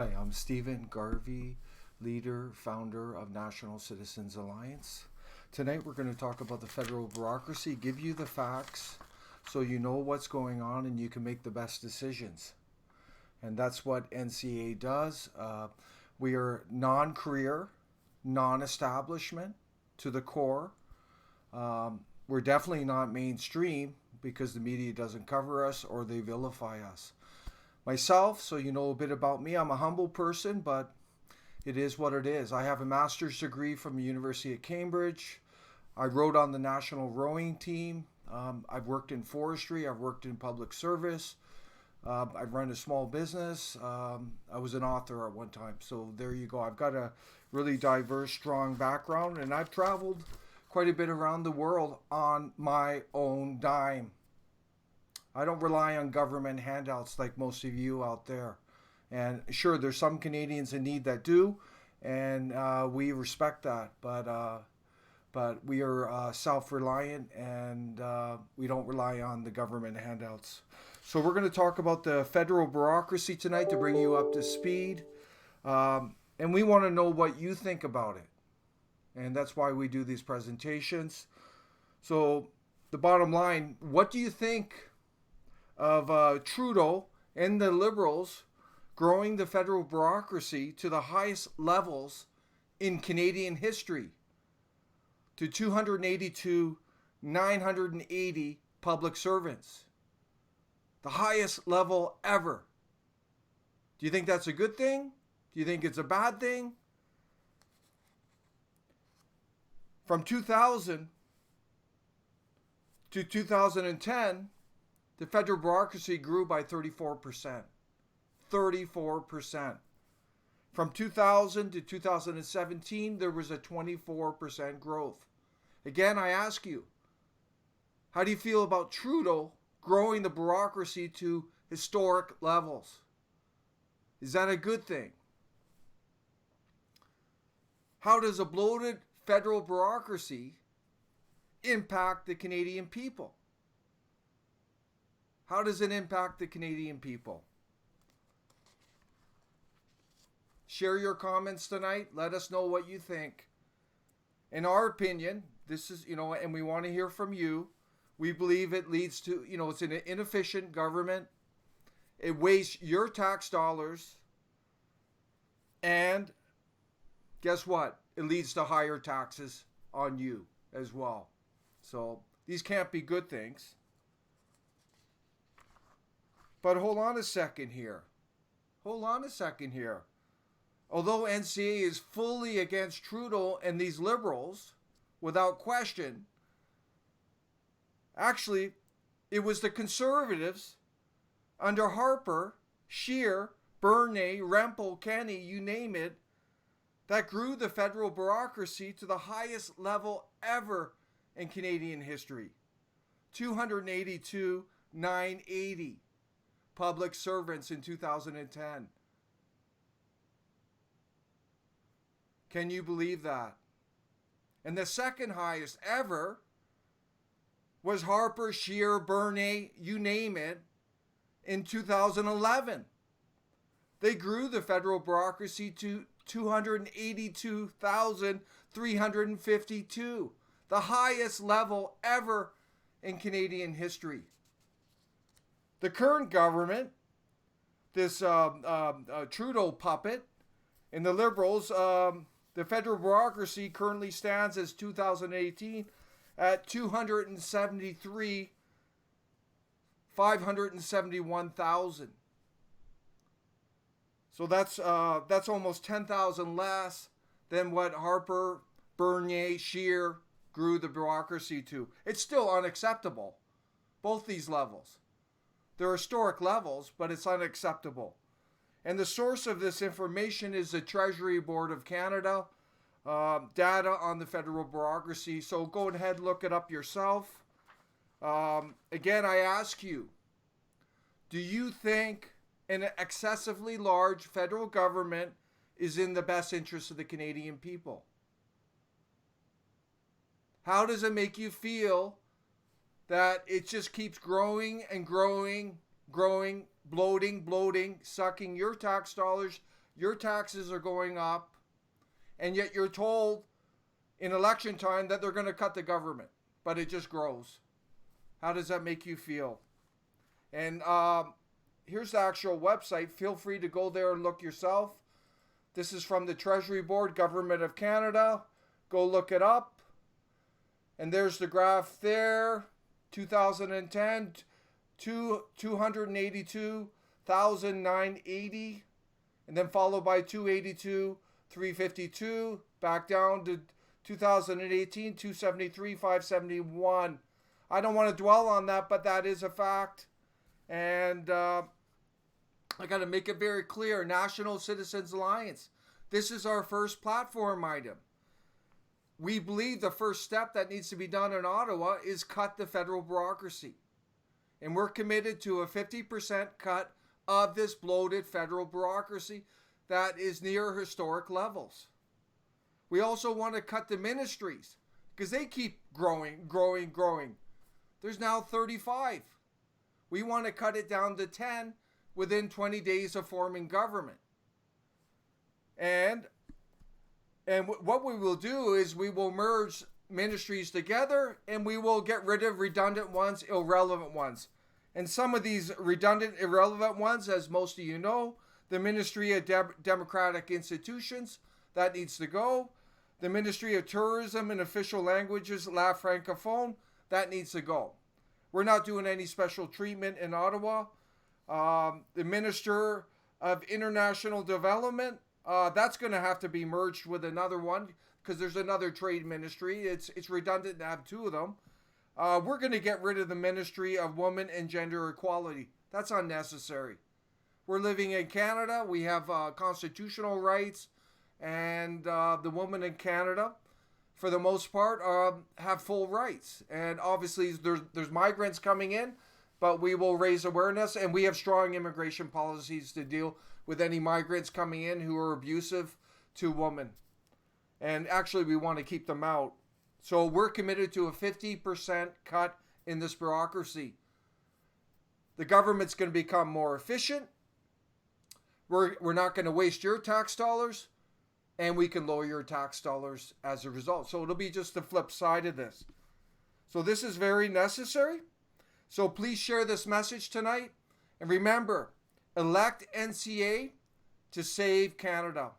Hi, I'm Stephen Garvey, leader, founder of National Citizens Alliance. Tonight we're going to talk about the federal bureaucracy, give you the facts so you know what's going on and you can make the best decisions. And that's what NCA does. We are non-career, non-establishment to the core. We're definitely not mainstream because the media doesn't cover us or they vilify us. Myself, so you know a bit about me, I'm a humble person, but it is what it is. I have a master's degree from the University of Cambridge. I rowed on the national rowing team. I've worked in forestry. I've worked in public service. I've run a small business. I was an author at one time. So there you go. I've got a really diverse, strong background, and I've traveled quite a bit around the world on my own dime. I don't rely on government handouts like most of you out there. And sure, there's some Canadians in need that do, and we respect that. But we are self-reliant, and we don't rely on the government handouts. So we're going to talk about the federal bureaucracy tonight to bring you up to speed. And we want to know what you think about it. And that's why we do these presentations. So the bottom line, what do you think of Trudeau and the Liberals growing the federal bureaucracy to the highest levels in Canadian history, to 282, 980 public servants, the highest level ever? Do you think that's a good thing? Do you think it's a bad thing? From 2000 to 2010, the federal bureaucracy grew by 34%. 34%. From 2000 to 2017, there was a 24% growth. Again, I ask you, how do you feel about Trudeau growing the bureaucracy to historic levels? Is that a good thing? How does a bloated federal bureaucracy impact the Canadian people? How does it impact the Canadian people? Share your comments tonight. Let us know what you think. In our opinion, this is, and we want to hear from you. We believe it leads to, it's an inefficient government. It wastes your tax dollars. And guess what? It leads to higher taxes on you as well. So these can't be good things. But hold on a second here. Although NCA is fully against Trudeau and these Liberals, without question, actually, it was the Conservatives under Harper, Scheer, Bernier, Rempel, Kenney, you name it, that grew the federal bureaucracy to the highest level ever in Canadian history. 282, 980 public servants in 2010. Can you believe that? And the second highest ever was Harper, Scheer, Bernier, you name it, in 2011. They grew the federal bureaucracy to 282,352, the highest level ever in Canadian history. The current government, this Trudeau puppet, and the Liberals, the federal bureaucracy currently stands as 2018 at 571,000. So that's almost 10,000 less than what Harper, Bernier, Scheer grew the bureaucracy to. It's still unacceptable, both these levels. They're historic levels, but it's unacceptable. And the source of this information is the Treasury Board of Canada, data on the federal bureaucracy. So go ahead, look it up yourself. Again, I ask you, do you think an excessively large federal government is in the best interest of the Canadian people? How does it make you feel that it just keeps growing and growing, bloating, sucking your tax dollars, your taxes are going up, and yet you're told in election time that they're going to cut the government, but it just grows. How does that make you feel? And here's the actual website. Feel free to go there and look yourself. This is from the Treasury Board, Government of Canada. Go look it up. And there's the graph there. 2010, 282,980. And then followed by 282, 352. Back down to 2018, 273, 571. I don't want to dwell on that, but that is a fact. And I got to make it very clear. National Citizens Alliance. This is our first platform item. We believe the first step that needs to be done in Ottawa is cut the federal bureaucracy. And we're committed to a 50% cut of this bloated federal bureaucracy that is near historic levels. We also want to cut the ministries because they keep growing. There's now 35. We want to cut it down to 10 within 20 days of forming government. And what we will do is we will merge ministries together and we will get rid of redundant ones, irrelevant ones. And some of these redundant, irrelevant ones, as most of you know, the Ministry of Democratic Institutions, that needs to go. The Ministry of Tourism and Official Languages, La Francophone, that needs to go. We're not doing any special treatment in Ottawa. The Minister of International Development, that's going to have to be merged with another one because there's another trade ministry. It's redundant to have two of them. We're going to get rid of the Ministry of Women and Gender Equality. That's unnecessary. We're living in Canada. We have constitutional rights, and the women in Canada, for the most part, have full rights. And obviously, there's migrants coming in, but we will raise awareness, and we have strong immigration policies to deal with any migrants coming in who are abusive to women. And actually, we want to keep them out. So we're committed to a 50% cut in this bureaucracy. The government's going to become more efficient. We're not going to waste your tax dollars, and we can lower your tax dollars as a result. So it'll be just the flip side of this. So this is very necessary. So please share this message tonight. And remember, elect NCA to save Canada.